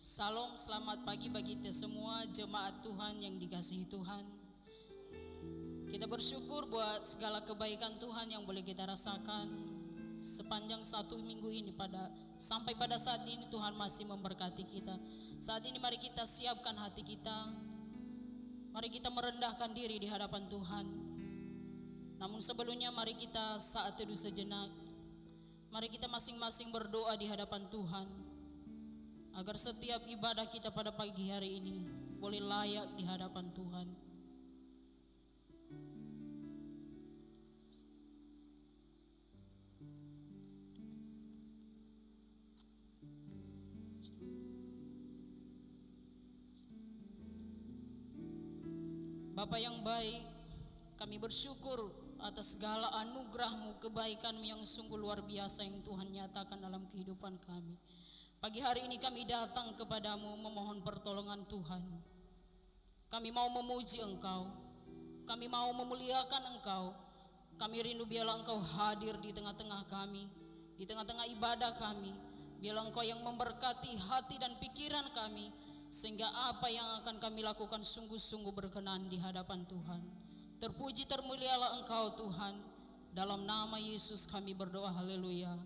Salam, selamat pagi bagi kita semua jemaat Tuhan yang dikasihi Tuhan. Kita bersyukur buat segala kebaikan Tuhan yang boleh kita rasakan sepanjang satu minggu ini sampai pada saat ini Tuhan masih memberkati kita. Saat ini mari kita siapkan hati kita. Mari kita merendahkan diri di hadapan Tuhan. Namun sebelumnya mari kita saat teduh sejenak. Mari kita masing-masing berdoa di hadapan Tuhan, agar setiap ibadah kita pada pagi hari ini boleh layak di hadapan Tuhan. Bapa yang baik, kami bersyukur atas segala anugerah-Mu, kebaikan-Mu yang sungguh luar biasa yang Tuhan nyatakan dalam kehidupan kami. Pagi hari ini kami datang kepadamu memohon pertolongan Tuhan. Kami mau memuji Engkau, kami mau memuliakan Engkau. Kami rindu biarlah Engkau hadir di tengah-tengah kami, di tengah-tengah ibadah kami. Biarlah Engkau yang memberkati hati dan pikiran kami, sehingga apa yang akan kami lakukan sungguh-sungguh berkenan di hadapan Tuhan. Terpuji termulialah Engkau Tuhan. Dalam nama Yesus kami berdoa, haleluya,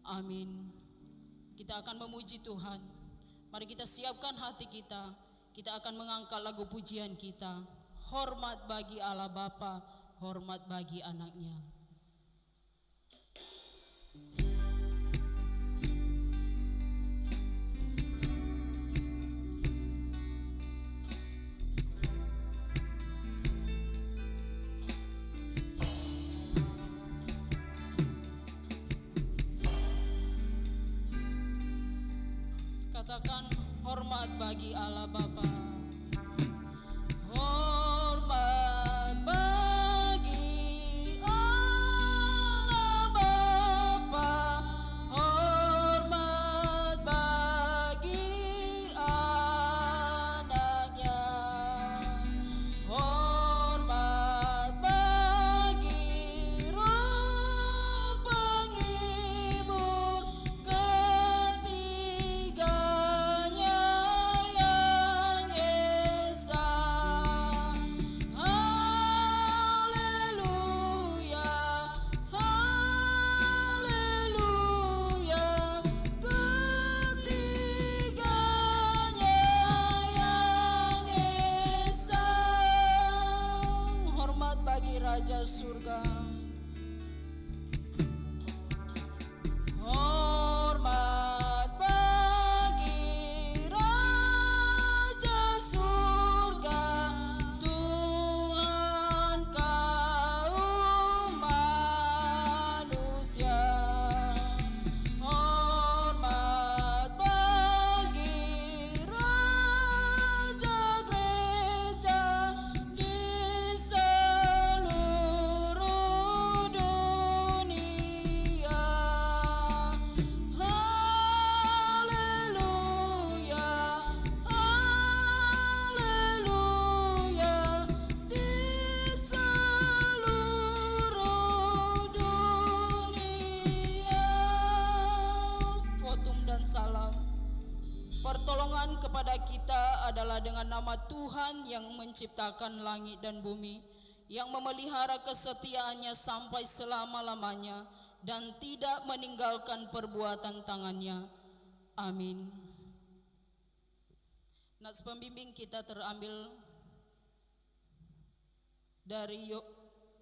amin. Kita akan memuji Tuhan. Mari kita siapkan hati kita. Kita akan mengangkat lagu pujian kita. Hormat bagi Allah Bapa, hormat bagi anaknya. Katakan hormat bagi Allah Bapa. Hormat bagi Allah Bapa, hormat bagi anaknya, hormat bagi Roh Penghibur ketiganya yang esa. Haleluya, haleluya, ketiganya yang esa. Hormat bagi Raja Surga. Hormat bagi Raja Surga, Tuhan kaum manusia. Hormat bagi Raja Gereja di seluruh dunia. Haleluya, haleluya, di seluruh dunia. Fotum dan salam. Pertolongan kepada kita adalah dengan nama Tuhan yang menciptakan langit dan bumi, yang memelihara kesetiaannya sampai selama-lamanya dan tidak meninggalkan perbuatan tangannya. Amin. Nats pembimbing kita terambil dari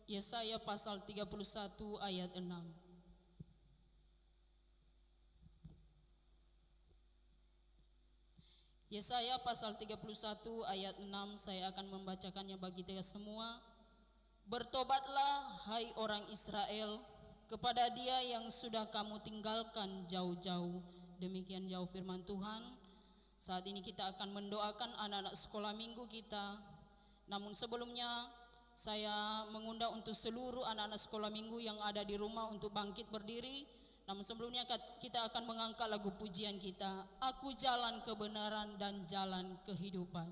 Yesaya pasal 31 ayat 6. Yesaya pasal 31 ayat 6, saya akan membacakannya bagi kita semua. Bertobatlah hai orang Israel kepada Dia yang sudah kamu tinggalkan jauh-jauh. Demikian jauh firman Tuhan. Saat ini kita akan mendoakan anak-anak sekolah minggu kita. Namun sebelumnya saya mengundang untuk seluruh anak-anak sekolah minggu yang ada di rumah untuk bangkit berdiri. Namun sebelumnya kita akan mengangkat lagu pujian kita, Aku Jalan Kebenaran dan Jalan Kehidupan.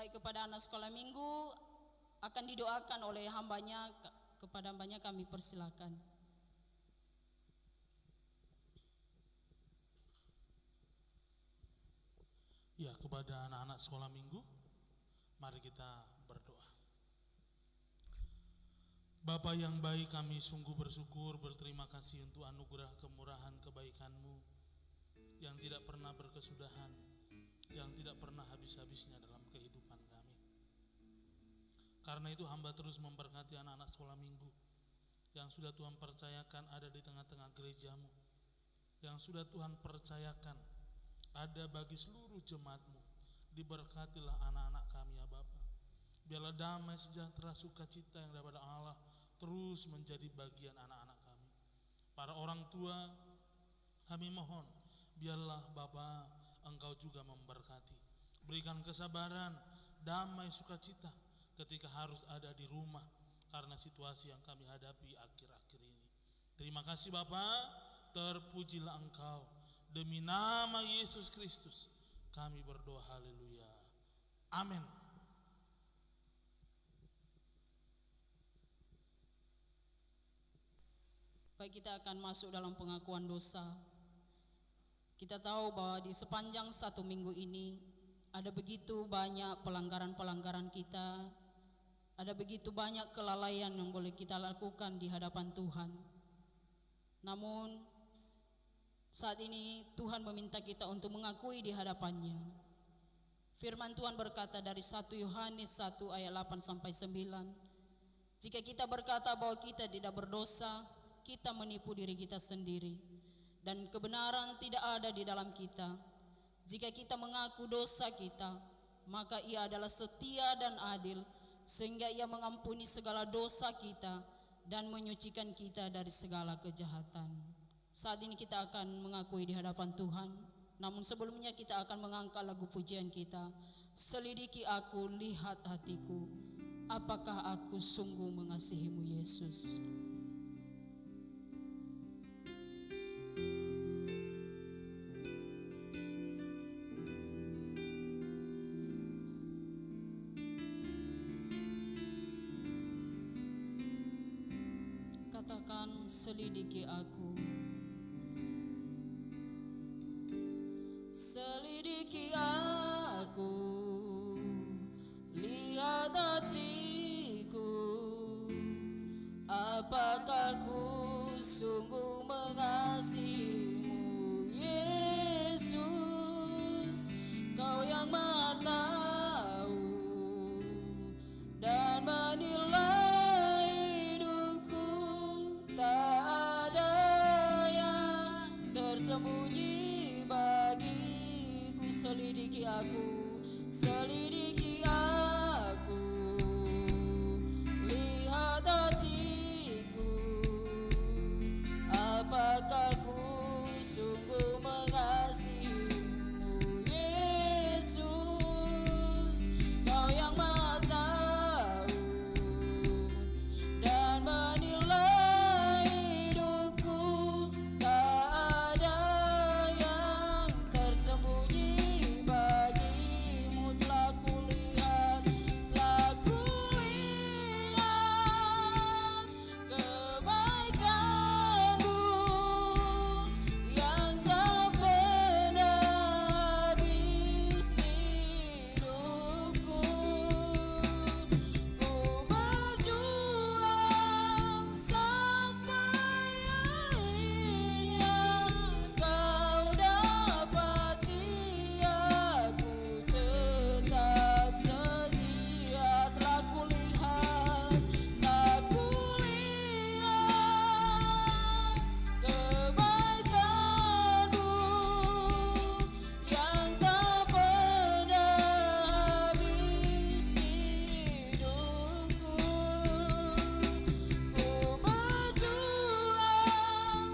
baik kepada anak sekolah minggu akan didoakan oleh hambanya, kepada hambanya kami persilakan. Ya, kepada anak-anak sekolah minggu, mari kita berdoa. Bapa yang baik, kami sungguh bersyukur, berterima kasih untuk anugerah kemurahan kebaikan-Mu yang tidak pernah berkesudahan, yang tidak pernah habis-habisnya dalam kehidupan kami. Karena itu hamba terus memberkati anak-anak sekolah minggu yang sudah Tuhan percayakan ada di tengah-tengah gereja-Mu, yang sudah Tuhan percayakan ada bagi seluruh jemaat-Mu. Diberkatilah anak-anak kami ya Bapa. Biarlah damai, sejahtera, sukacita yang daripada Allah terus menjadi bagian anak-anak kami. Para orang tua, kami mohon, biarlah Bapa Engkau juga memberkati. Berikan kesabaran, damai, sukacita ketika harus ada di rumah karena situasi yang kami hadapi akhir-akhir ini. Terima kasih Bapa, terpujilah Engkau. Demi nama Yesus Kristus kami berdoa, haleluya, amin. Baik, kita akan masuk dalam pengakuan dosa. Kita tahu bahwa di sepanjang 1 minggu ini ada begitu banyak pelanggaran-pelanggaran kita, ada begitu banyak kelalaian yang boleh kita lakukan di hadapan Tuhan. Namun saat ini Tuhan meminta kita untuk mengakui di hadapannya. Firman Tuhan berkata dari 1 Yohanes 1 ayat 8 sampai 9. Jika kita berkata bahwa kita tidak berdosa, kita menipu diri kita sendiri dan kebenaran tidak ada di dalam kita. Jika kita mengaku dosa kita, maka Ia adalah setia dan adil sehingga Ia mengampuni segala dosa kita dan menyucikan kita dari segala kejahatan. Saat ini kita akan mengakui di hadapan Tuhan. Namun sebelumnya kita akan mengangkat lagu pujian kita. Selidiki aku, lihat hatiku, apakah aku sungguh mengasihimu Yesus. Katakan, selidiki aku. Selidiki aku, lihat hatiku, apakah ku sungguh mengasihimu Yesus. Kau yang Maha tahu dan menilai hidupku, tak ada yang tersembunyi bagiku. Selidiki aku, selidiki aku, lihat hatiku, apakah ku sungguh mengasihimu Yesus. Kau yang Maha tahu dan menilai hidupku, tak ada yang tersembunyi bagimu. Telah kulihat kebaikanmu yang tak pernah habis di hidupku. Ku berjuang sampai akhirnya kau dapati aku tetap setia. Telah kulihat kebaikanmu yang tak pernah habis di hidupku. Ku berjuang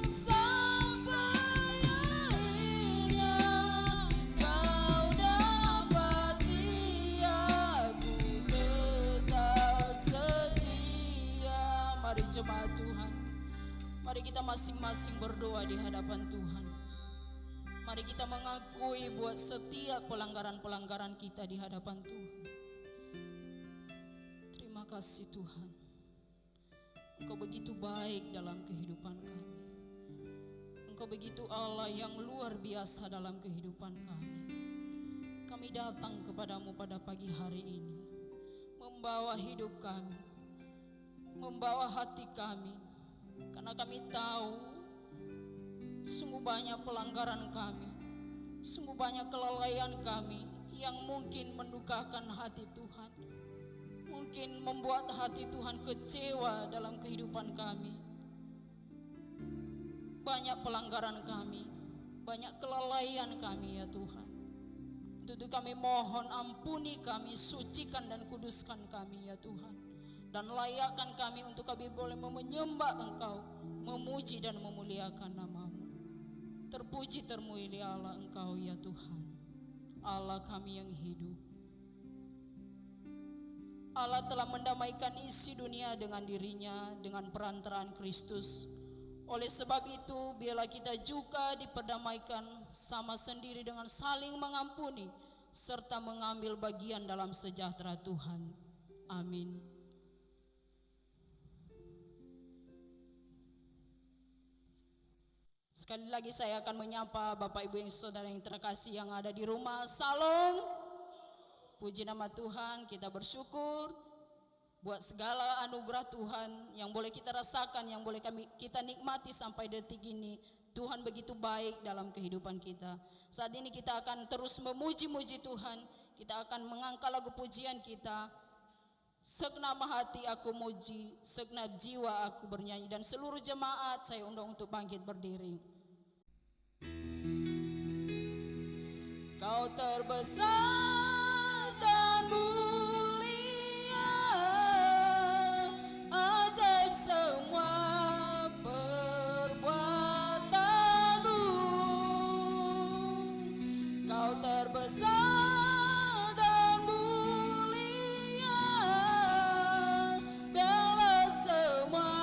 sampai akhirnya kau dapati aku tetap setia. Mari jemaat Tuhan, mari kita masing-masing berdoa di hadapan Tuhan. Mari kita mengakui buat setiap pelanggaran-pelanggaran kita di hadapan Tuhan. kasih Tuhan. Engkau begitu baik dalam kehidupan kami. Engkau begitu Allah yang luar biasa dalam kehidupan kami. Kami datang kepadamu pada pagi hari ini, membawa hidup kami, membawa hati kami, karena kami tahu sungguh banyak pelanggaran kami, sungguh banyak kelalaian kami yang mungkin mendukakan hati Tuhan, mungkin membuat hati Tuhan kecewa dalam kehidupan kami. Banyak pelanggaran kami, banyak kelalaian kami ya Tuhan. Untuk itu kami mohon ampuni kami, sucikan dan kuduskan kami ya Tuhan. Dan layakkan kami untuk kami boleh menyembah Engkau, memuji dan memuliakan nama-Mu. Terpuji termulialah Engkau ya Tuhan, Allah kami yang hidup. Allah telah mendamaikan isi dunia dengan dirinya dengan perantaraan Kristus. Oleh sebab itu, biarlah kita juga diperdamaikan sama sendiri dengan saling mengampuni serta mengambil bagian dalam sejahtera Tuhan. Amin. Sekali lagi saya akan menyapa Bapak Ibu yang saudara yang terkasih yang ada di rumah. Salam. Puji nama Tuhan, kita bersyukur buat segala anugerah Tuhan yang boleh kita rasakan, yang boleh kita nikmati sampai detik ini. Tuhan begitu baik dalam kehidupan kita. Saat ini kita akan terus memuji-muji Tuhan. Kita akan mengangkat lagu pujian kita. Segenap hati aku muji, segenap jiwa aku bernyanyi. Dan seluruh jemaat saya undang untuk bangkit berdiri. Kau terbesar dan mulia, ajaib semua perbuatanmu. Kau terbesar dan mulia, biarlah semua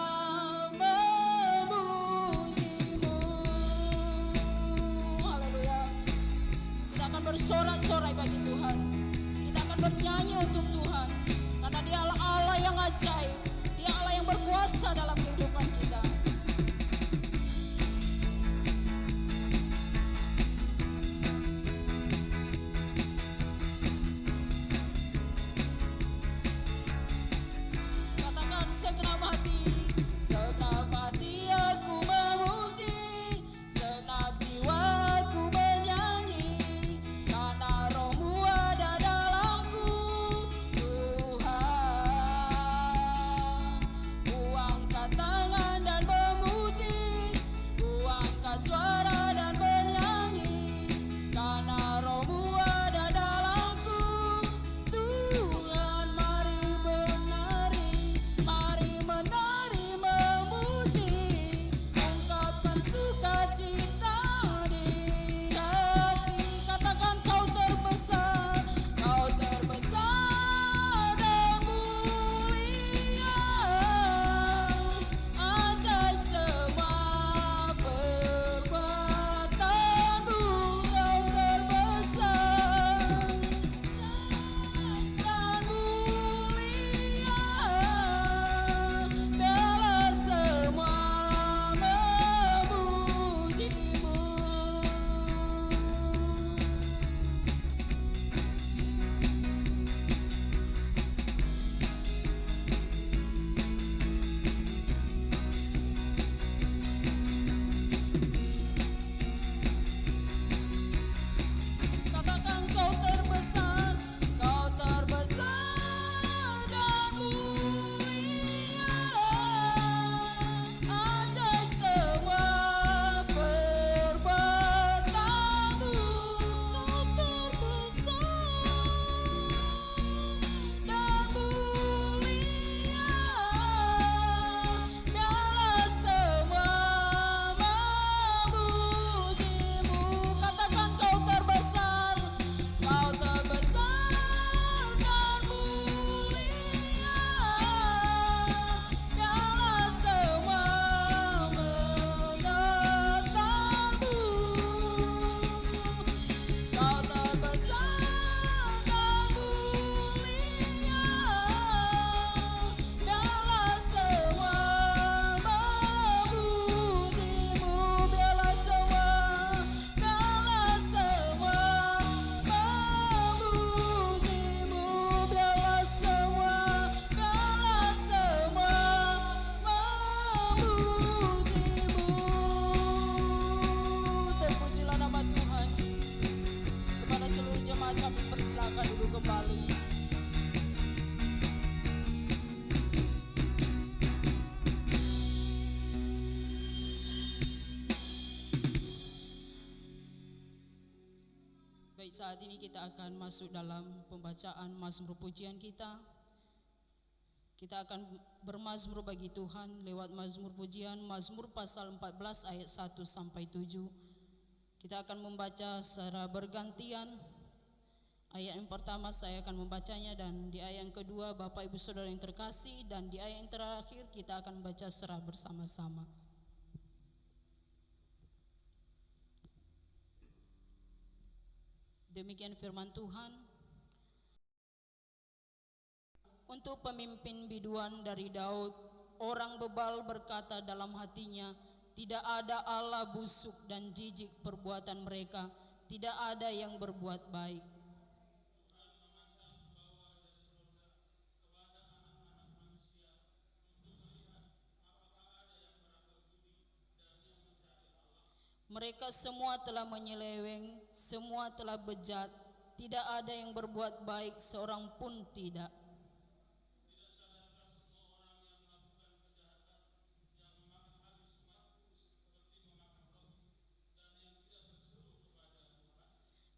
memujimu. Haleluya. Kita akan bersorak-sorai bagi Tuhan. Kita akan bernyanyi untuk Tuhan, karena Dia Allah yang ajaib. Dia Allah yang berkuasa dalam kehidupan kita. Katakan segenap hati, segenap hati aku memuji, segenap jiwa aku bernyanyi, karena Roh-Mu ada dalamku, Tuhan. Ku angkat jemaat kami persilakan duduk kembali. Baik, saat ini kita akan masuk dalam pembacaan mazmur pujian kita. Kita akan bermazmur bagi Tuhan lewat mazmur pujian, Mazmur pasal 14 ayat 1 sampai 7. Kita akan membaca secara bergantian. Ayat yang pertama saya akan membacanya, dan di ayat yang kedua Bapak Ibu Saudara yang terkasih, dan di ayat yang terakhir kita akan membaca secara bersama-sama. Demikian firman Tuhan. Untuk pemimpin biduan dari Daud, orang bebal berkata dalam hatinya, tidak ada Allah, busuk dan jijik perbuatan mereka, tidak ada yang berbuat baik. Mereka semua telah menyeleweng, semua telah bejat, tidak ada yang berbuat baik, seorang pun tidak.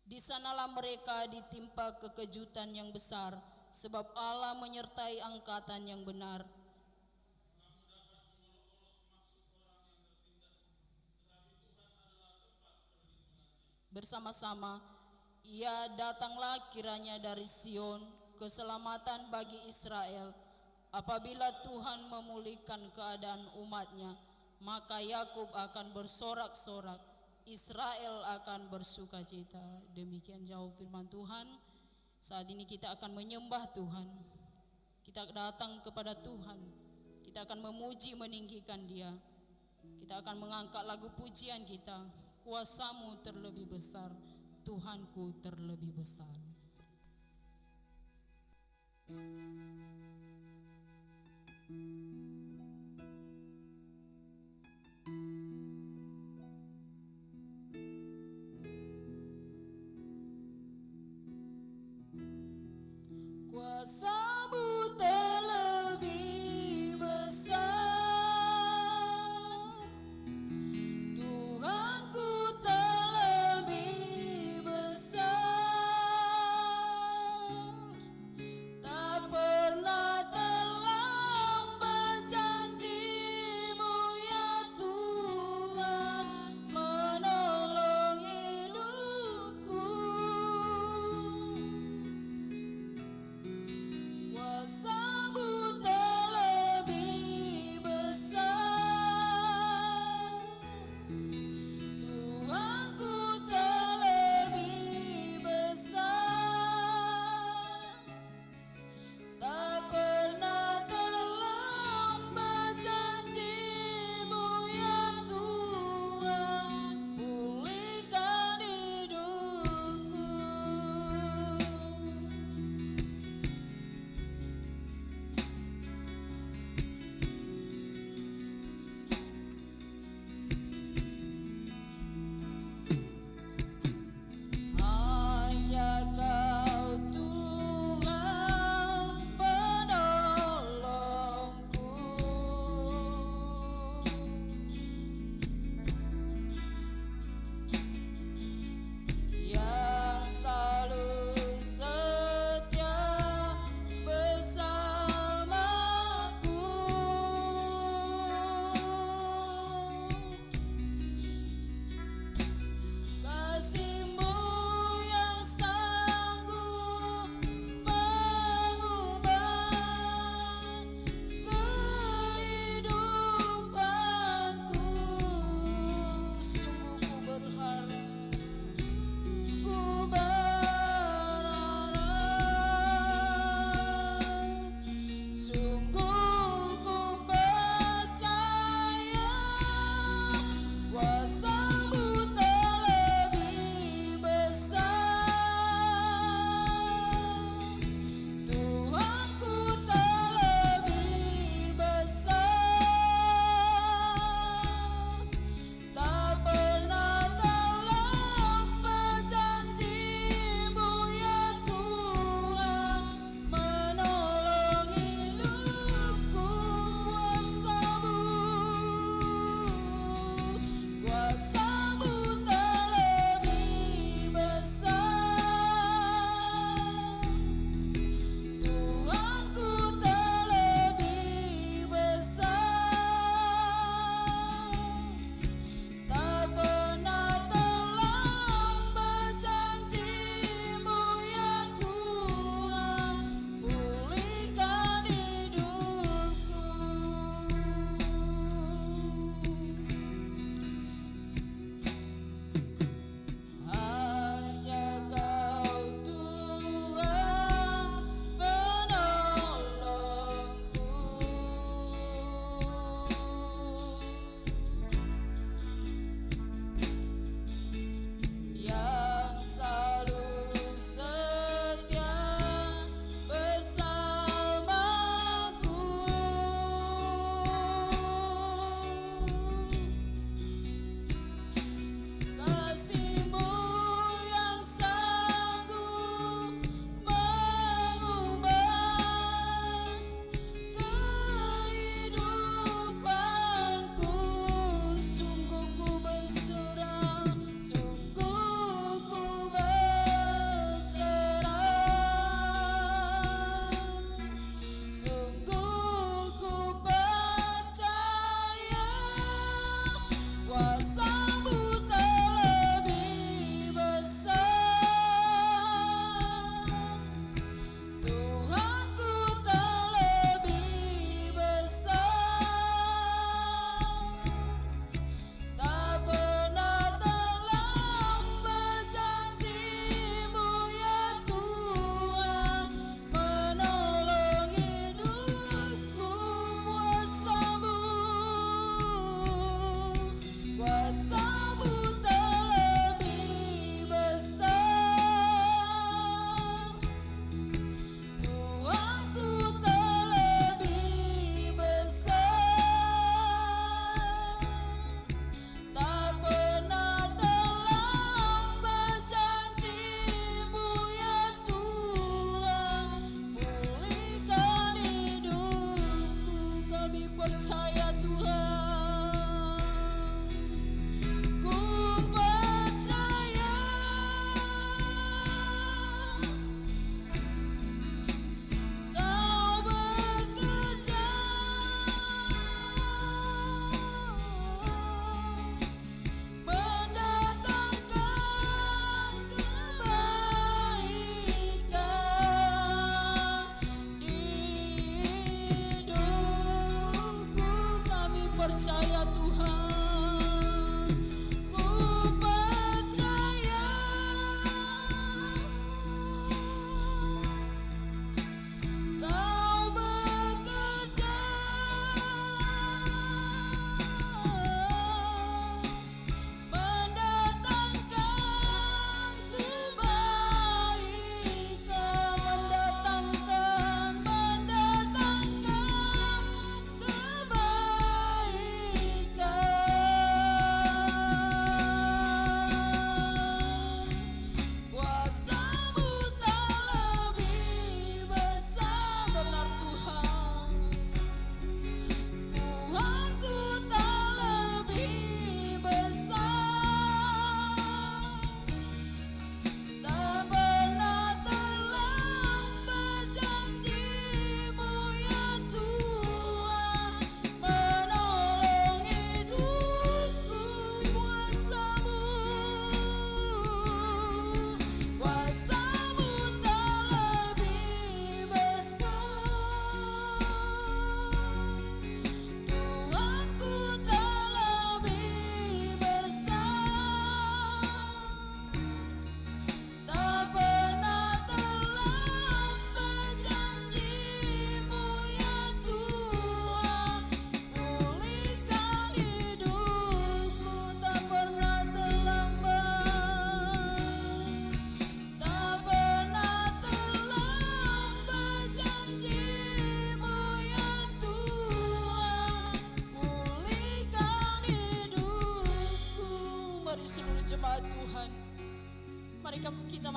Di sanalah mereka ditimpa kekejutan yang besar, sebab Allah menyertai angkatan yang benar. Bersama-sama, ia datanglah kiranya dari Sion, keselamatan bagi Israel. Apabila Tuhan memulihkan keadaan umatnya, maka Yakub akan bersorak-sorak, Israel akan bersukacita. Demikian jauh firman Tuhan. Saat ini kita akan menyembah Tuhan. Kita datang kepada Tuhan. Kita akan memuji, meninggikan Dia. Kita akan mengangkat lagu pujian kita. Kuasamu terlebih besar, Tuhanku terlebih besar. Kuasamu terlebih besar, Tuhanku terlebih besar. Tak pernah terlambat janji-Mu ya Tuhan, menolong hidupku.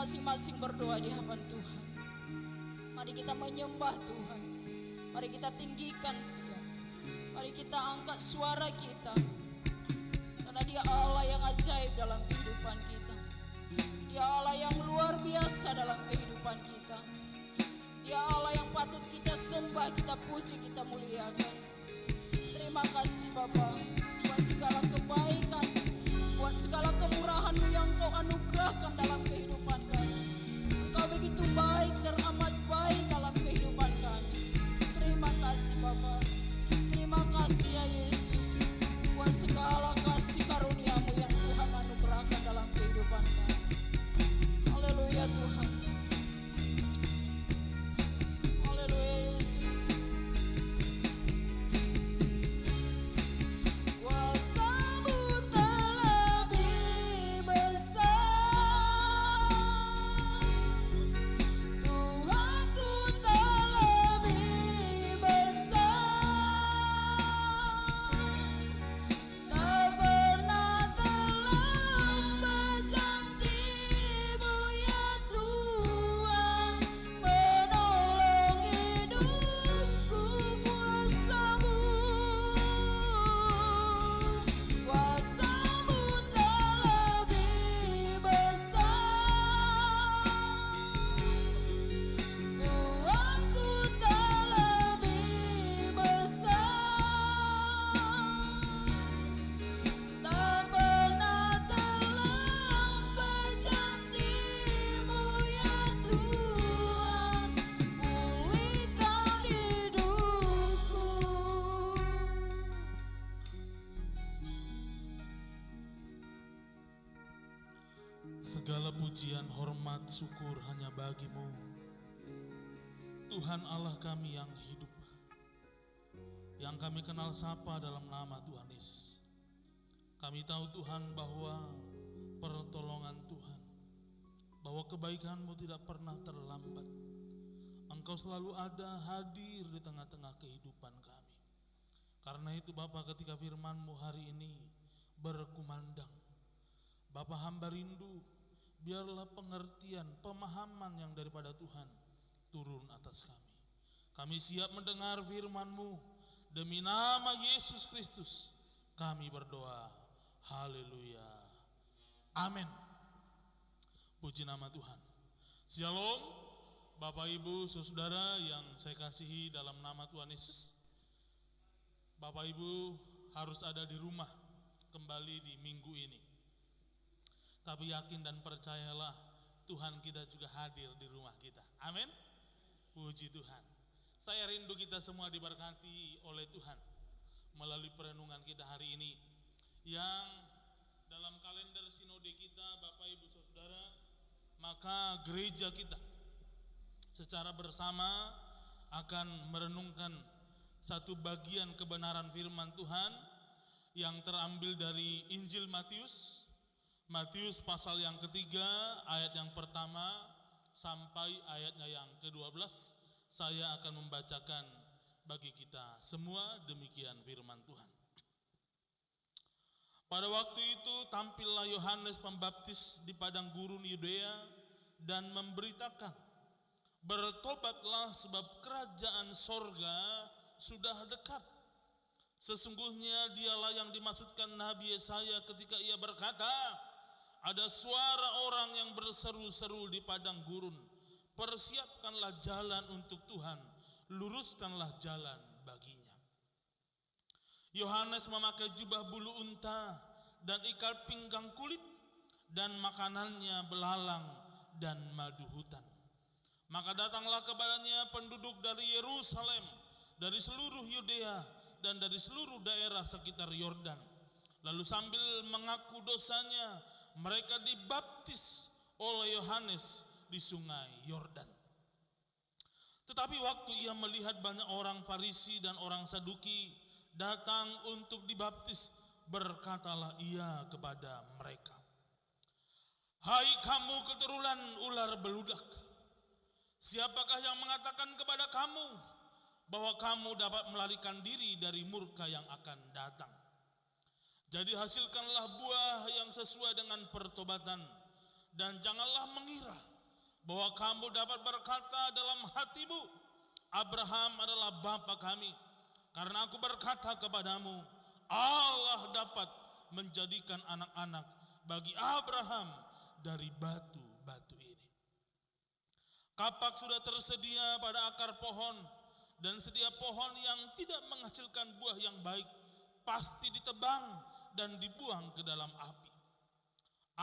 masing-masing berdoa di hadapan Tuhan. Mari kita menyembah Tuhan. Mari kita tinggikan Dia. Mari kita angkat suara kita. Karena Dia Allah yang ajaib dalam kehidupan kita. Dia Allah yang luar biasa dalam kehidupan kita. Dia Allah yang patut kita sembah, kita puji, kita muliakan. Terima kasih Bapa buat segala kebaikan, buat segala kemurahan-Mu yang Kau anugerahkan dalam kehidupan kami. Engkau begitu baik, teramat baik dalam kehidupan kami. Terima kasih Bapa. Terima kasih ya Yesus buat segala kasih karunia-Mu yang Tuhan anugerahkan dalam kehidupan kami. Haleluya Tuhan. Haleluya Yesus. Kuasa-Mu terlebih besar, Tuhanku terlebih besar, tak pernah terlambat janji-Mu ya Tuhan, menolong hidupku. Kuasa-Mu, Kuasa-Mu terlebih besar, Tuhanku terlebih besar, tak pernah terlambat janji-Mu ya Tuhan, pulihkan hidupku. Segala pujian, hormat, syukur hanya bagi-Mu, Tuhan Allah kami yang hidup, yang kami kenal sapa dalam nama Tuhan Yesus. Kami tahu Tuhan bahwa pertolongan Tuhan, bahwa kebaikan-Mu tidak pernah terlambat. Engkau selalu ada, hadir di tengah-tengah kehidupan kami. Karena itu Bapa, ketika firman-Mu hari ini berkumandang, Bapa hamba rindu, biarlah pengertian, pemahaman yang daripada Tuhan turun atas kami. Kami siap mendengar firman-Mu. Demi nama Yesus Kristus kami berdoa. Haleluya. Amin. Puji nama Tuhan. Shalom Bapak Ibu Saudara yang saya kasihi dalam nama Tuhan Yesus. Bapak Ibu harus ada di rumah kembali di minggu ini. Tapi yakin dan percayalah, Tuhan kita juga hadir di rumah kita. Amin. Puji Tuhan. Saya rindu kita semua diberkati oleh Tuhan melalui perenungan kita hari ini, yang dalam kalender sinode kita Bapak Ibu Saudara, maka gereja kita secara bersama akan merenungkan satu bagian kebenaran firman Tuhan yang terambil dari Injil Matius pasal yang ketiga, ayat yang pertama sampai ayatnya yang ke-12. Saya akan membacakan bagi kita semua, demikian firman Tuhan. Pada waktu itu tampillah Yohanes Pembaptis di padang gurun Yudea dan memberitakan, bertobatlah sebab kerajaan sorga sudah dekat. Sesungguhnya dialah yang dimaksudkan Nabi Yesaya ketika ia berkata, ada suara orang yang berseru-seru di padang gurun, persiapkanlah jalan untuk Tuhan, luruskanlah jalan baginya. Yohanes memakai jubah bulu unta dan ikal pinggang kulit, dan makanannya belalang dan madu hutan. Maka datanglah kepadanya penduduk dari Yerusalem, dari seluruh Yudea dan dari seluruh daerah sekitar Yordan. Lalu sambil mengaku dosanya, mereka dibaptis oleh Yohanes di sungai Yordan. Tetapi waktu ia melihat banyak orang Farisi dan orang Saduki datang untuk dibaptis, berkatalah ia kepada mereka, hai kamu keturunan ular beludak, siapakah yang mengatakan kepada kamu bahwa kamu dapat melarikan diri dari murka yang akan datang? Jadi hasilkanlah buah yang sesuai dengan pertobatan, dan janganlah mengira bahwa kamu dapat berkata dalam hatimu, Abraham adalah bapa kami. Karena aku berkata kepadamu, Allah dapat menjadikan anak-anak bagi Abraham dari batu-batu ini. Kapak sudah tersedia pada akar pohon, dan setiap pohon yang tidak menghasilkan buah yang baik pasti ditebang dan dibuang ke dalam api.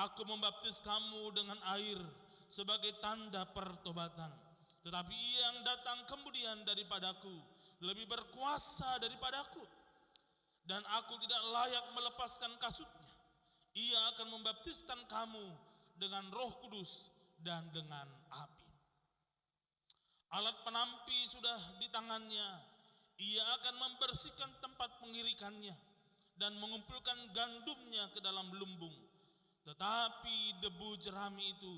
Aku membaptis kamu dengan air sebagai tanda pertobatan, tetapi yang datang kemudian daripadaku lebih berkuasa daripadaku, dan aku tidak layak melepaskan kasutnya. Ia akan membaptiskan kamu dengan Roh Kudus dan dengan api. Alat penampi sudah di tangannya. Ia akan membersihkan tempat pengirikannya dan mengumpulkan gandumnya ke dalam lumbung. Tetapi debu jerami itu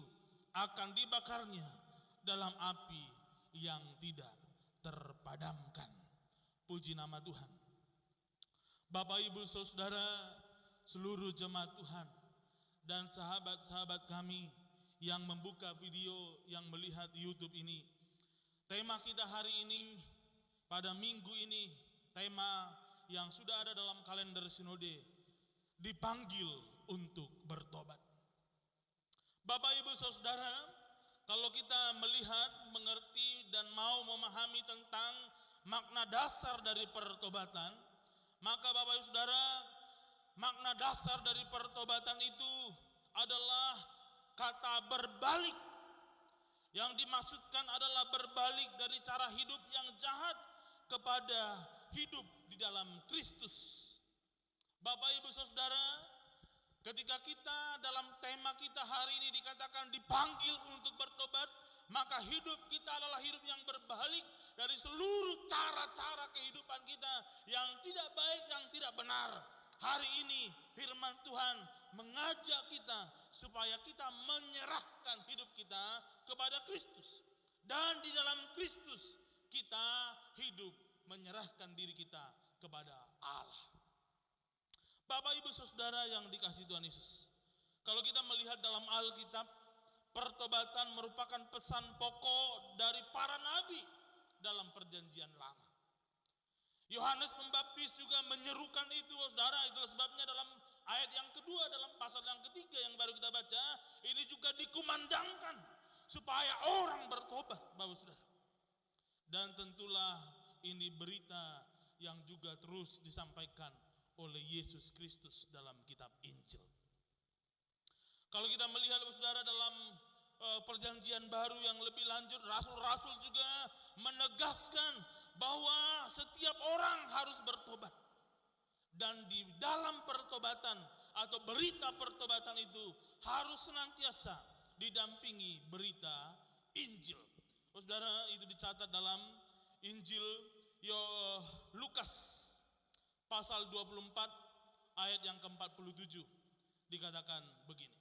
akan dibakarnya dalam api yang tidak terpadamkan. Puji nama Tuhan. Bapak, Ibu, Saudara, seluruh jemaat Tuhan, dan sahabat-sahabat kami yang membuka video, yang melihat YouTube ini. Tema kita hari ini, pada minggu ini, tema yang sudah ada dalam kalender sinode, dipanggil untuk bertobat. Bapak, Ibu, Saudara, kalau kita melihat, mengerti, dan mau memahami tentang makna dasar dari pertobatan, maka Bapak, Ibu, Saudara, makna dasar dari pertobatan itu adalah kata berbalik. Yang dimaksudkan adalah berbalik dari cara hidup yang jahat kepada hidup di dalam Kristus. Bapak, Ibu, Saudara, ketika kita dalam tema kita hari ini dikatakan dipanggil untuk bertobat, maka hidup kita adalah hidup yang berbalik dari seluruh cara-cara kehidupan kita yang tidak baik, yang tidak benar. Hari ini firman Tuhan mengajak kita supaya kita menyerahkan hidup kita kepada Kristus. Dan di dalam Kristus kita hidup menyerahkan diri kita kepada Allah. Bapak, Ibu, Saudara yang dikasihi Tuhan Yesus, kalau kita melihat dalam Alkitab, pertobatan merupakan pesan pokok dari para nabi dalam perjanjian lama. Yohanes Pembaptis juga menyerukan itu, Saudara. Itulah sebabnya dalam ayat yang kedua, dalam pasal yang ketiga yang baru kita baca, ini juga dikumandangkan supaya orang bertobat, Bapak Saudara. Dan tentulah ini berita yang juga terus disampaikan oleh Yesus Kristus dalam kitab Injil. Kalau kita melihat, Bapak Saudara, dalam perjanjian baru yang lebih lanjut, rasul-rasul juga menegaskan bahwa setiap orang harus bertobat. Dan di dalam pertobatan atau berita pertobatan itu harus senantiasa didampingi berita Injil. Saudara, itu dicatat dalam Injil Lukas pasal 24 ayat yang ke-47, dikatakan begini.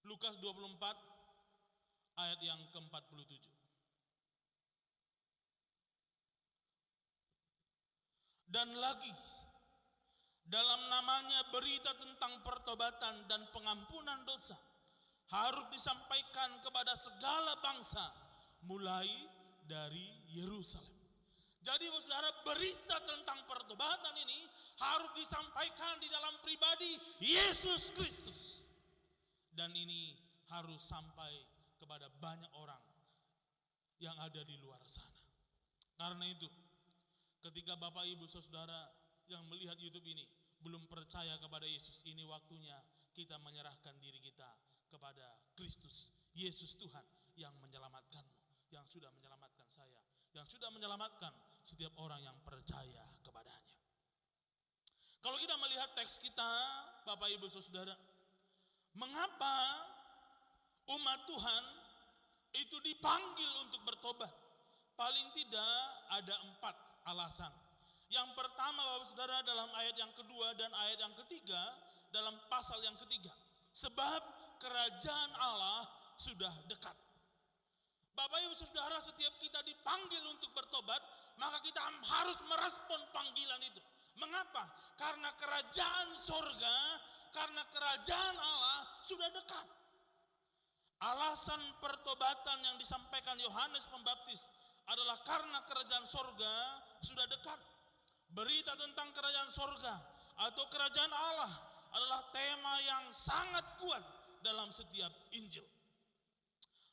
Lukas 24 ayat yang ke-47. Dan lagi, dalam namanya berita tentang pertobatan dan pengampunan dosa harus disampaikan kepada segala bangsa, mulai dari Yerusalem. Jadi, Saudara, berita tentang pertobatan ini harus disampaikan di dalam pribadi Yesus Kristus. Dan ini harus sampai kepada banyak orang yang ada di luar sana. Karena itu, ketika Bapak, Ibu, Saudara yang melihat YouTube ini belum percaya kepada Yesus, ini waktunya kita menyerahkan diri kita kepada Kristus, Yesus Tuhan yang menyelamatkanmu, yang sudah menyelamatkan saya, yang sudah menyelamatkan setiap orang yang percaya kepadanya. Kalau kita melihat teks kita, Bapak, Ibu, Saudara, mengapa umat Tuhan itu dipanggil untuk bertobat? Paling tidak ada 4 alasan. Yang pertama, Bapak, Saudara, dalam ayat yang kedua dan ayat yang ketiga, dalam pasal yang ketiga, sebab kerajaan Allah sudah dekat. Bapak, Ibu, Saudara, setiap kita dipanggil untuk bertobat, maka kita harus merespon panggilan itu. Mengapa? Karena kerajaan sorga, karena kerajaan Allah sudah dekat. alasan pertobatan yang disampaikan Yohanes Pembaptis adalah karena kerajaan sorga sudah dekat. Berita tentang kerajaan sorga atau kerajaan Allah adalah tema yang sangat kuat dalam setiap Injil.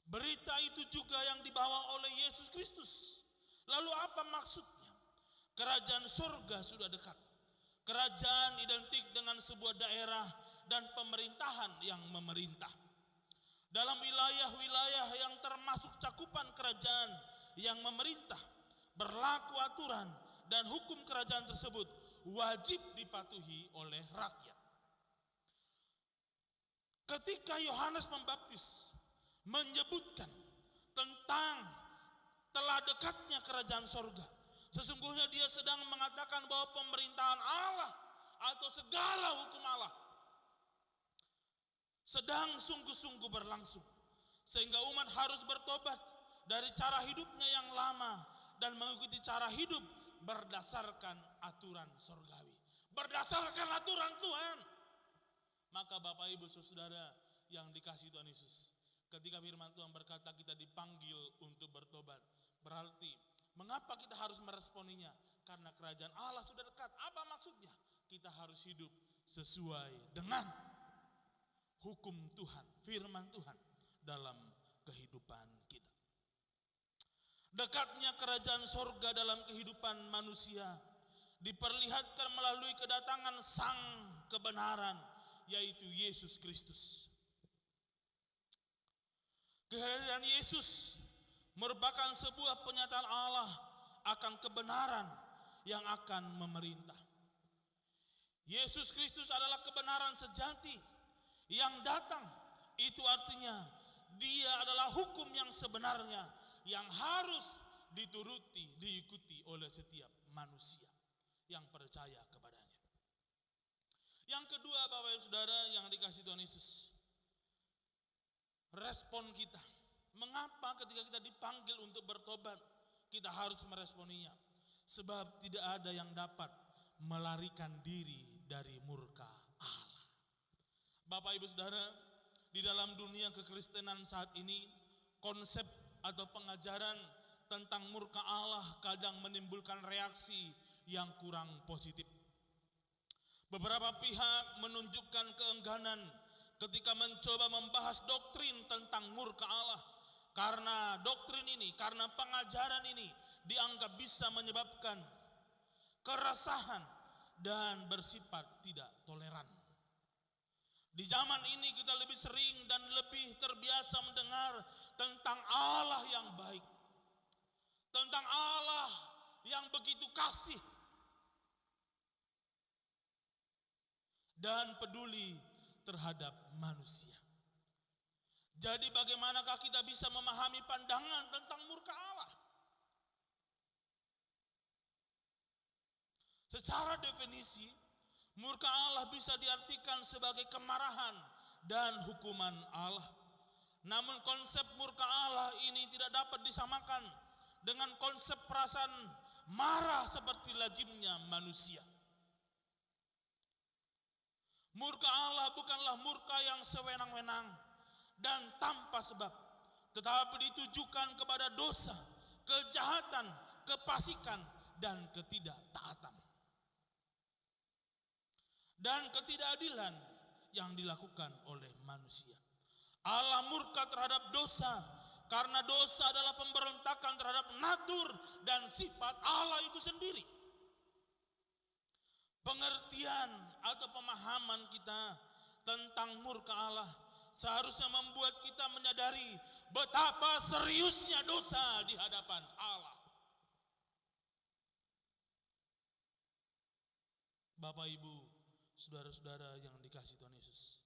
Berita itu juga yang dibawa oleh Yesus Kristus. Lalu apa maksudnya? Kerajaan sorga sudah dekat. Kerajaan identik dengan sebuah daerah dan pemerintahan yang memerintah. Dalam wilayah-wilayah yang termasuk cakupan kerajaan yang memerintah, berlaku aturan dan hukum kerajaan tersebut wajib dipatuhi oleh rakyat. Ketika Yohanes Pembaptis menyebutkan tentang telah dekatnya kerajaan sorga, sesungguhnya dia sedang mengatakan bahwa pemerintahan Allah atau segala hukum Allah sedang sungguh-sungguh berlangsung, sehingga umat harus bertobat dari cara hidupnya yang lama dan mengikuti cara hidup berdasarkan aturan sorgawi, berdasarkan aturan Tuhan. Maka Bapak Ibu Saudara yang dikasihi Tuhan Yesus, ketika firman Tuhan berkata kita dipanggil untuk bertobat, berarti mengapa kita harus meresponinya? Karena kerajaan Allah sudah dekat. Apa maksudnya? Kita harus hidup sesuai dengan hukum Tuhan, firman Tuhan dalam kehidupan kita. Dekatnya kerajaan sorga dalam kehidupan manusia diperlihatkan melalui kedatangan sang kebenaran, yaitu Yesus Kristus. Kehadiran Yesus merupakan sebuah penyataan Allah akan kebenaran yang akan memerintah. Yesus Kristus adalah kebenaran sejati yang datang. Itu artinya dia adalah hukum yang sebenarnya yang harus dituruti, diikuti oleh setiap manusia yang percaya kepadanya. Yang kedua, Bapak Ibu Saudara yang dikasihi Tuhan Yesus, respon kita. Mengapa ketika kita dipanggil untuk bertobat, kita harus meresponinya? Sebab tidak ada yang dapat melarikan diri dari murka Allah. Bapak Ibu Saudara, di dalam dunia kekristenan saat ini, konsep atau pengajaran tentang murka Allah kadang menimbulkan reaksi yang kurang positif. Beberapa pihak menunjukkan keengganan ketika mencoba membahas doktrin tentang murka Allah, karena doktrin ini, karena pengajaran ini dianggap bisa menyebabkan keresahan dan bersifat tidak toleran. Di zaman ini kita lebih sering dan lebih terbiasa mendengar tentang Allah yang baik, tentang Allah yang begitu kasih dan peduli terhadap manusia. Jadi bagaimanakah kita bisa memahami pandangan tentang murka Allah? Secara definisi, murka Allah bisa diartikan sebagai kemarahan dan hukuman Allah. Namun konsep murka Allah ini tidak dapat disamakan dengan konsep perasaan marah seperti lazimnya manusia. Murka Allah bukanlah murka yang sewenang-wenang dan tanpa sebab, tetapi ditujukan kepada dosa, kejahatan, kefasikan, dan ketidaktaatan, dan ketidakadilan yang dilakukan oleh manusia. Allah murka terhadap dosa karena dosa adalah pemberontakan terhadap natur dan sifat Allah itu sendiri. Pengertian atau pemahaman kita tentang murka Allah seharusnya membuat kita menyadari betapa seriusnya dosa di hadapan Allah. Bapak, Ibu, saudara-saudara yang dikasihi Tuhan Yesus,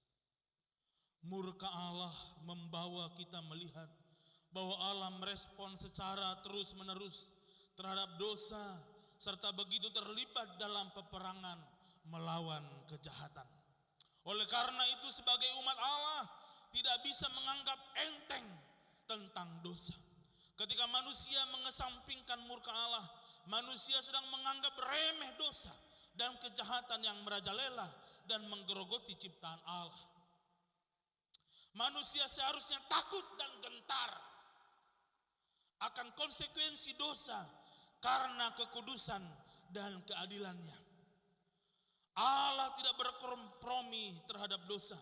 murka Allah membawa kita melihat bahwa Allah merespon secara terus-menerus terhadap dosa serta begitu terlibat dalam peperangan melawan kejahatan. Oleh karena itu sebagai umat Allah tidak bisa menganggap enteng tentang dosa. Ketika manusia mengesampingkan murka Allah, manusia sedang menganggap remeh dosa dan kejahatan yang merajalela dan menggerogoti ciptaan Allah. Manusia seharusnya takut dan gentar akan konsekuensi dosa karena kekudusan dan keadilannya. Allah tidak berkompromi terhadap dosa.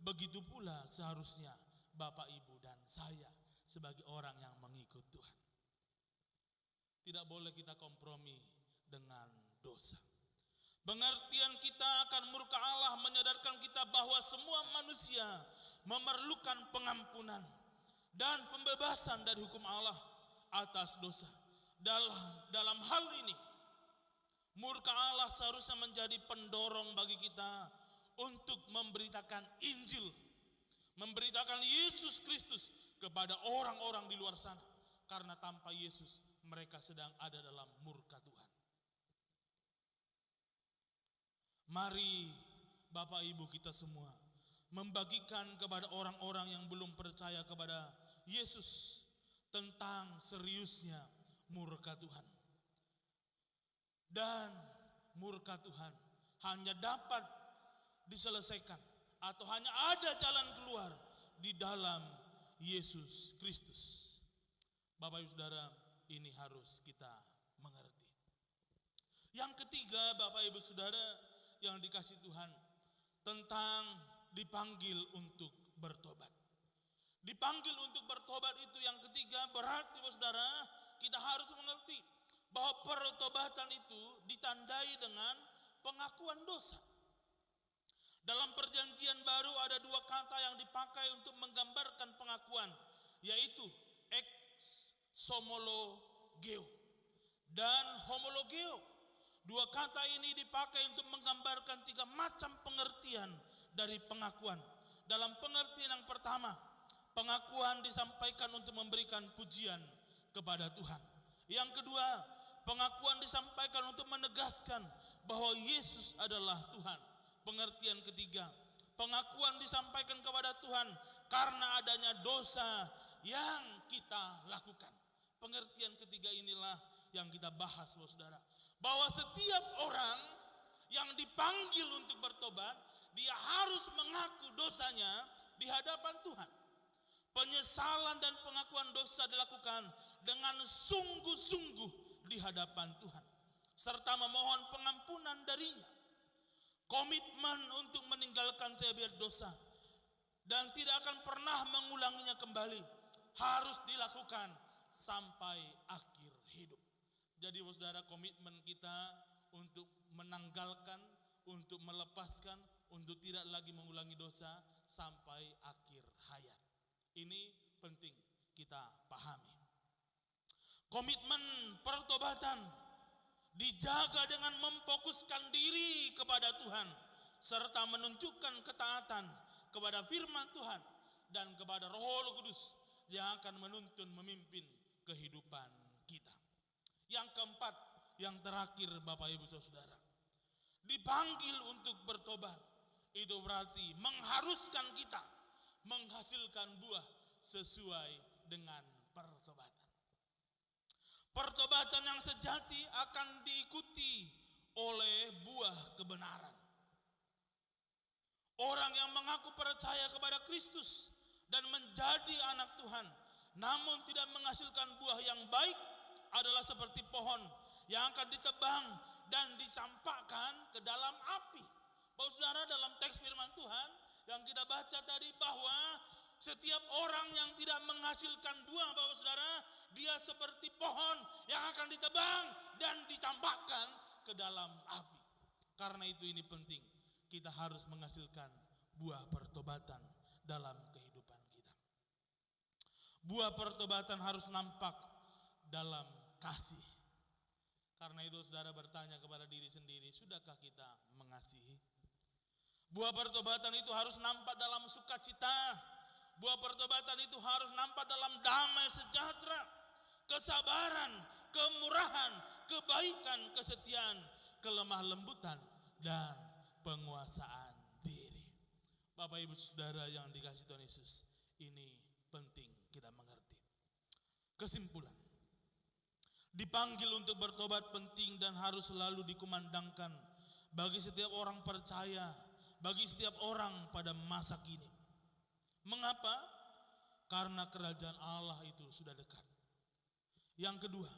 Begitu pula seharusnya Bapak, Ibu, dan saya sebagai orang yang mengikut Tuhan. Tidak boleh kita kompromi dengan dosa. Pengertian kita akan murka Allah menyadarkan kita bahwa semua manusia memerlukan pengampunan dan pembebasan dari hukum Allah atas dosa. Dalam hal ini, murka Allah seharusnya menjadi pendorong bagi kita untuk memberitakan Injil, memberitakan Yesus Kristus kepada orang-orang di luar sana. Karena tanpa Yesus mereka sedang ada dalam murka Tuhan. Mari Bapak Ibu kita semua membagikan kepada orang-orang yang belum percaya kepada Yesus tentang seriusnya murka Tuhan. Dan murka Tuhan hanya dapat diselesaikan atau hanya ada jalan keluar di dalam Yesus Kristus. Bapak Ibu Saudara, ini harus kita mengerti. Yang ketiga, Bapak Ibu Saudara yang dikasih Tuhan, tentang dipanggil untuk bertobat. Dipanggil untuk bertobat itu yang ketiga, berarti Saudara kita harus mengerti bahwa pertobatan itu ditandai dengan pengakuan dosa. Dalam perjanjian baru ada dua kata yang dipakai untuk menggambarkan pengakuan, yaitu exomologeo dan homologeo. Dua kata ini dipakai untuk menggambarkan tiga macam pengertian dari pengakuan. Dalam pengertian yang pertama, pengakuan disampaikan untuk memberikan pujian kepada Tuhan. Yang kedua, pengakuan disampaikan untuk menegaskan bahwa Yesus adalah Tuhan. Pengertian ketiga, pengakuan disampaikan kepada Tuhan karena adanya dosa yang kita lakukan. Pengertian ketiga inilah yang kita bahas, Saudara. Bahwa setiap orang yang dipanggil untuk bertobat, dia harus mengaku dosanya di hadapan Tuhan. Penyesalan dan pengakuan dosa dilakukan dengan sungguh-sungguh di hadapan Tuhan, serta memohon pengampunan darinya. Komitmen untuk meninggalkan tabiat dosa dan tidak akan pernah mengulanginya kembali harus dilakukan sampai akhir hidup. Jadi Saudara, komitmen kita untuk menanggalkan, untuk melepaskan, untuk tidak lagi mengulangi dosa sampai akhir hayat. Ini penting kita pahami. Komitmen pertobatan dijaga dengan memfokuskan diri kepada Tuhan serta menunjukkan ketaatan kepada firman Tuhan dan kepada Roh Kudus yang akan menuntun memimpin kehidupan kita. Yang keempat, yang terakhir Bapak Ibu Saudara, dipanggil untuk bertobat itu berarti mengharuskan kita menghasilkan buah sesuai dengan pertobatan. Pertobatan yang sejati akan diikuti oleh buah kebenaran. Orang yang mengaku percaya kepada Kristus dan menjadi anak Tuhan, namun tidak menghasilkan buah yang baik, adalah seperti pohon yang akan ditebang dan dicampakkan ke dalam api. Bapak Saudara, dalam teks firman Tuhan yang kita baca tadi, bahwa setiap orang yang tidak menghasilkan buah, Bapak Saudara, dia seperti pohon yang akan ditebang dan dicampakkan ke dalam api. Karena itu ini penting, kita harus menghasilkan buah pertobatan dalam kehidupan kita. Buah pertobatan harus nampak dalam kasih. Karena itu Saudara bertanya kepada diri sendiri, sudahkah kita mengasihi? Buah pertobatan itu harus nampak dalam sukacita. Buah pertobatan itu harus nampak dalam damai sejahtera, kesabaran, kemurahan, kebaikan, kesetiaan, kelemah lembutan, dan penguasaan diri. Bapak Ibu Saudara yang dikasihi Tuhan Yesus, ini penting kita mengerti. Kesimpulan, dipanggil untuk bertobat penting dan harus selalu dikumandangkan bagi setiap orang percaya, bagi setiap orang pada masa kini. Mengapa? Karena kerajaan Allah itu sudah dekat. Yang kedua,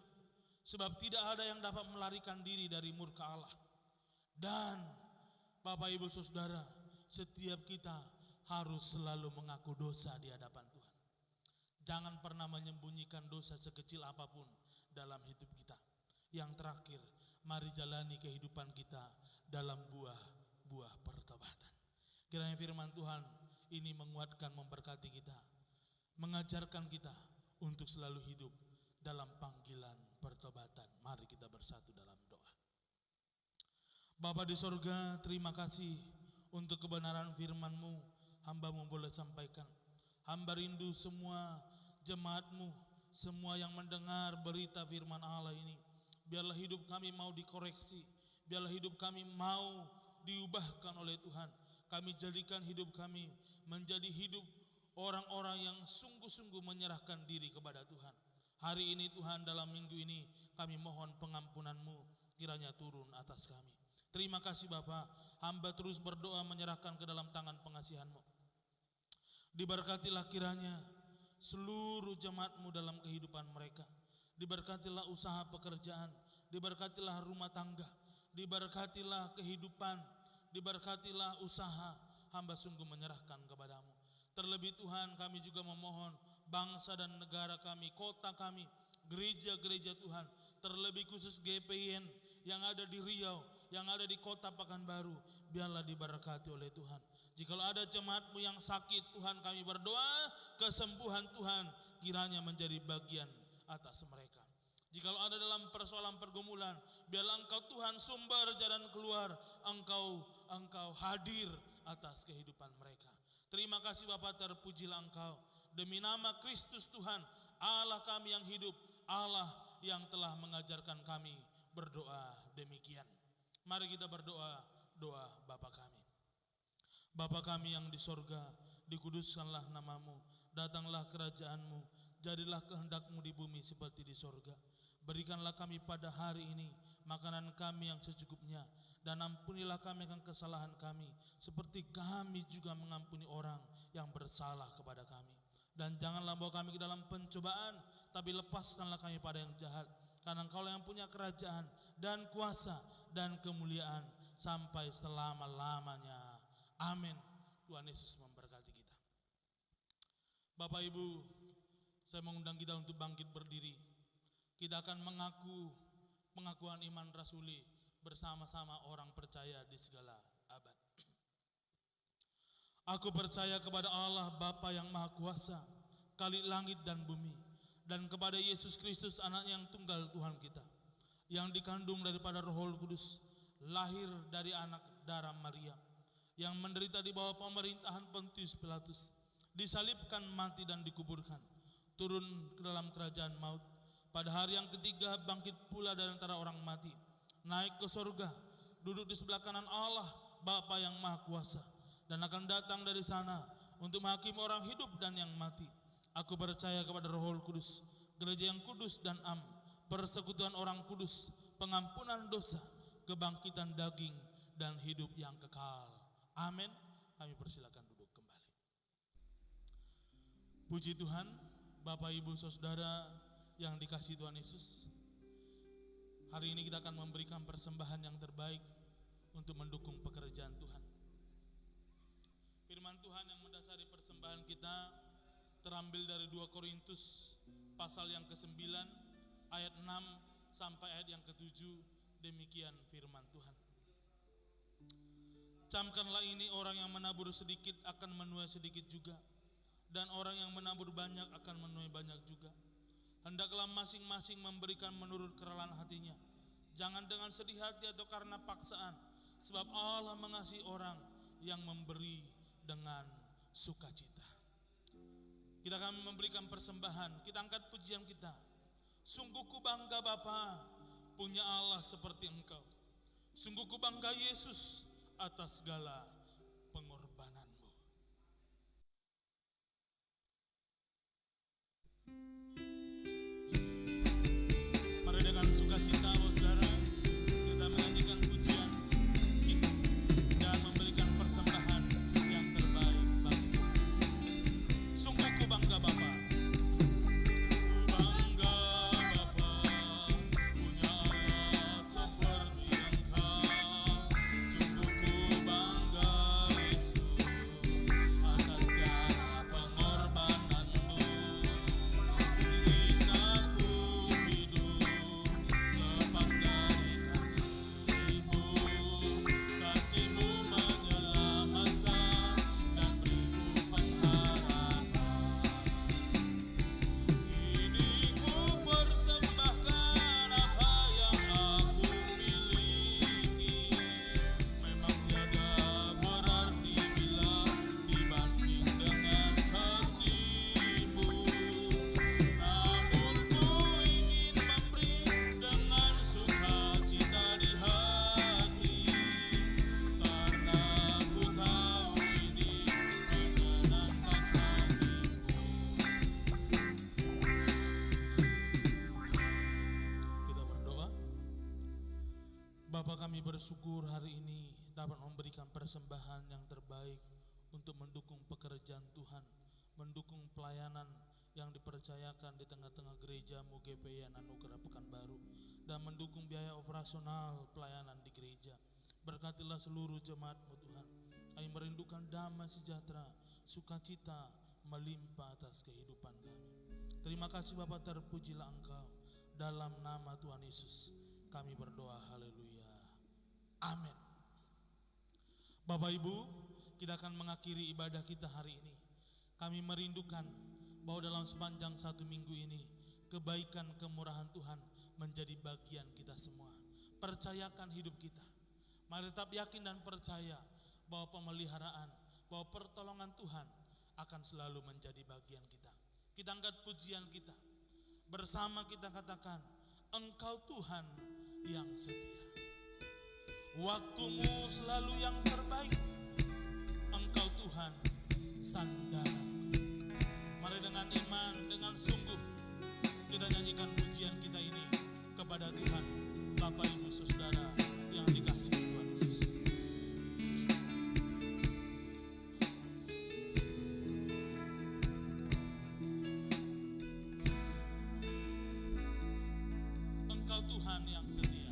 sebab tidak ada yang dapat melarikan diri dari murka Allah. Dan Bapak Ibu Saudara, setiap kita harus selalu mengaku dosa di hadapan Tuhan. Jangan pernah menyembunyikan dosa sekecil apapun dalam hidup kita. Yang terakhir, mari jalani kehidupan kita dalam buah-buah pertobatan. Kiranya firman Tuhan ini menguatkan, memberkati kita, mengajarkan kita untuk selalu hidup dalam panggilan pertobatan. Mari kita bersatu dalam doa. Bapa di sorga, terima kasih untuk kebenaran firman-Mu. Hamba-Mu boleh sampaikan. Hamba rindu semua jemaat-Mu, semua yang mendengar berita firman Allah ini. Biarlah hidup kami mau dikoreksi. Biarlah hidup kami mau diubahkan oleh Tuhan. Kami jadikan hidup kami menjadi hidup orang-orang yang sungguh-sungguh menyerahkan diri kepada Tuhan. Hari ini Tuhan, dalam minggu ini kami mohon pengampunan-Mu kiranya turun atas kami. Terima kasih Bapa, hamba terus berdoa menyerahkan ke dalam tangan pengasihan-Mu. Diberkatilah kiranya seluruh jemaat-Mu dalam kehidupan mereka. Diberkatilah usaha pekerjaan, diberkatilah rumah tangga, diberkatilah kehidupan, diberkatilah usaha. Hamba sungguh menyerahkan kepadamu. Terlebih Tuhan, kami juga memohon bangsa dan negara kami, kota kami, gereja-gereja Tuhan, terlebih khusus GPIN yang ada di Riau, yang ada di kota Pekanbaru, biarlah diberkati oleh Tuhan. Jikalau ada jemaat-Mu yang sakit, Tuhan kami berdoa kesembuhan Tuhan kiranya menjadi bagian atas mereka. Jikalau ada dalam persoalan pergumulan, biarlah Engkau Tuhan sumber jalan keluar, Engkau hadir atas kehidupan mereka. Terima kasih Bapa, terpujilah Engkau. Demi nama Kristus Tuhan, Allah kami yang hidup, Allah yang telah mengajarkan kami berdoa demikian. Mari kita berdoa, doa Bapa kami. Bapa kami yang di sorga, dikuduskanlah namamu, datanglah kerajaan-Mu, jadilah kehendak-Mu di bumi seperti di sorga. Berikanlah kami pada hari ini makanan kami yang secukupnya, dan ampunilah kami akan kesalahan kami, seperti kami juga mengampuni orang yang bersalah kepada kami. Dan janganlah bawa kami ke dalam pencobaan, tapi lepaskanlah kami pada yang jahat. Karena Engkau yang punya kerajaan dan kuasa dan kemuliaan sampai selama-lamanya. Amin. Tuhan Yesus memberkati kita. Bapak Ibu, saya mengundang kita untuk bangkit berdiri. Kita akan pengakuan iman rasuli bersama-sama orang percaya di segala abad. Aku percaya kepada Allah Bapa yang Maha Kuasa, Khalik langit dan bumi, dan kepada Yesus Kristus anak yang tunggal Tuhan kita, yang dikandung daripada Roh Kudus, lahir dari anak darah Maria, yang menderita di bawah pemerintahan Pontius Pilatus, disalibkan, mati dan dikuburkan, turun ke dalam kerajaan maut, pada hari yang ketiga bangkit pula dari antara orang mati, naik ke surga, duduk di sebelah kanan Allah Bapa yang Maha Kuasa, dan akan datang dari sana untuk menghakimi orang hidup dan yang mati. Aku percaya kepada Roh Kudus, gereja yang kudus dan am, persekutuan orang kudus, pengampunan dosa, kebangkitan daging, dan hidup yang kekal. Amin. Kami persilakan duduk kembali. Puji Tuhan, Bapak Ibu Saudara yang dikasihi Tuhan Yesus. Hari ini kita akan memberikan persembahan yang terbaik untuk mendukung pekerjaan Tuhan. Firman Tuhan yang mendasari persembahan kita terambil dari 2 Korintus pasal yang ke-9 ayat 6 sampai ayat yang ke-7. Demikian firman Tuhan. Camkanlah ini, orang yang menabur sedikit akan menuai sedikit juga, dan orang yang menabur banyak akan menuai banyak juga. Hendaklah masing-masing memberikan menurut kerelaan hatinya, jangan dengan sedih hati atau karena paksaan, sebab Allah mengasihi orang yang memberi dengan sukacita. Kita akan memberikan persembahan, kita angkat pujian kita. Sungguh ku bangga Bapa, punya Allah seperti Engkau. Sungguh ku bangga Yesus atas segala pengorbananmu. Mari dengan sukacita saudara, kita menyanyikan pujian kita dan memberikan persembahan yang terbaik bagi Tuhan. Bapa, kami bersyukur hari ini dapat memberikan persembahan yang terbaik untuk mendukung pekerjaan Tuhan, mendukung pelayanan yang dipercayakan di tengah-tengah gereja-Mu GPIN Anugerah Pekanbaru, dan mendukung biaya operasional pelayanan di gereja. Berkatilah seluruh jemaat-Mu Tuhan. Kami merindukan damai sejahtera, sukacita melimpah atas kehidupan kami. Terima kasih Bapa, terpujilah Engkau. Dalam nama Tuhan Yesus kami berdoa, haleluya, amin. Bapak Ibu, kita akan mengakhiri ibadah kita hari ini. Kami merindukan bahwa dalam sepanjang satu minggu ini, kebaikan kemurahan Tuhan menjadi bagian kita semua. Percayakan hidup kita. Mari tetap yakin dan percaya bahwa pemeliharaan, bahwa pertolongan Tuhan akan selalu menjadi bagian kita. Kita angkat pujian kita. Bersama kita katakan, Engkau Tuhan yang setia. Waktumu selalu yang terbaik. Engkau Tuhan sandaran. Mari dengan iman, dengan sungguh kita nyanyikan pujian kita ini kepada Tuhan. Bapak, Ibu, Saudara yang dikasihi Tuhan Yesus. Engkau Tuhan yang setia.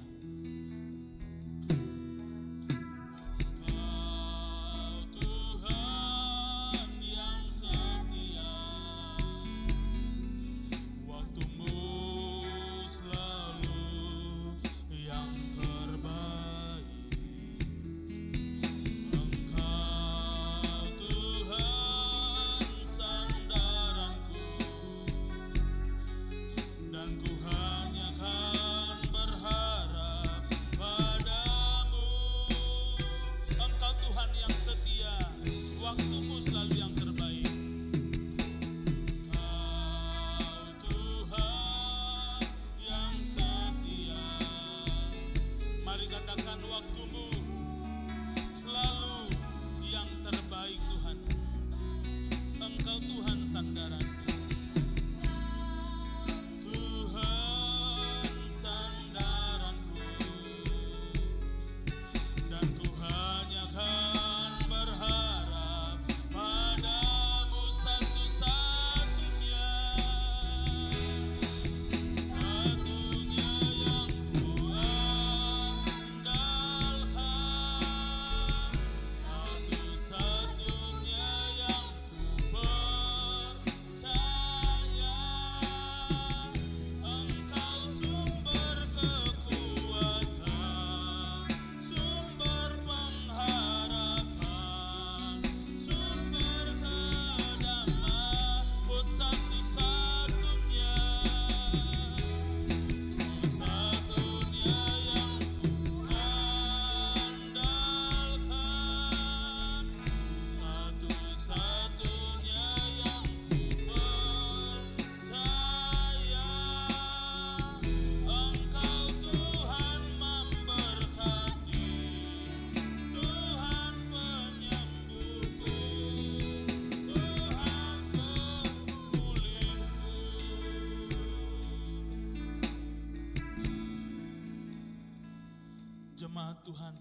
Jemaat Tuhan,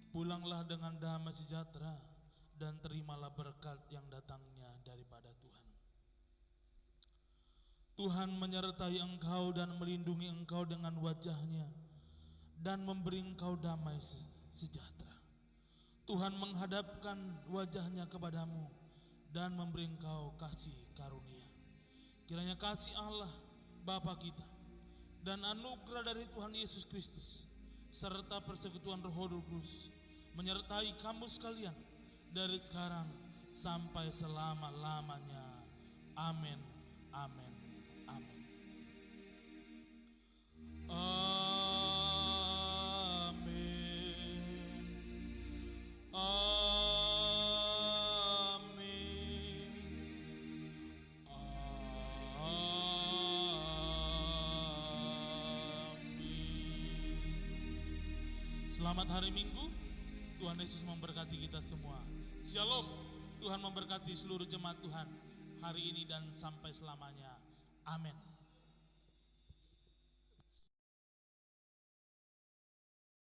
pulanglah dengan damai sejahtera dan terimalah berkat yang datangnya daripada Tuhan. Tuhan menyertai engkau dan melindungi engkau dengan wajah-Nya dan memberi engkau damai sejahtera. Tuhan menghadapkan wajah-Nya kepadamu dan memberi engkau kasih karunia. Kiranya kasih Allah Bapa kita dan anugerah dari Tuhan Yesus Kristus serta persekutuan Roh Kudus menyertai kamu sekalian dari sekarang sampai selama-lamanya. Amin, amin, amin. Amin. Selamat hari Minggu. Tuhan Yesus memberkati kita semua. Shalom. Tuhan memberkati seluruh jemaat Tuhan hari ini dan sampai selamanya. Amin.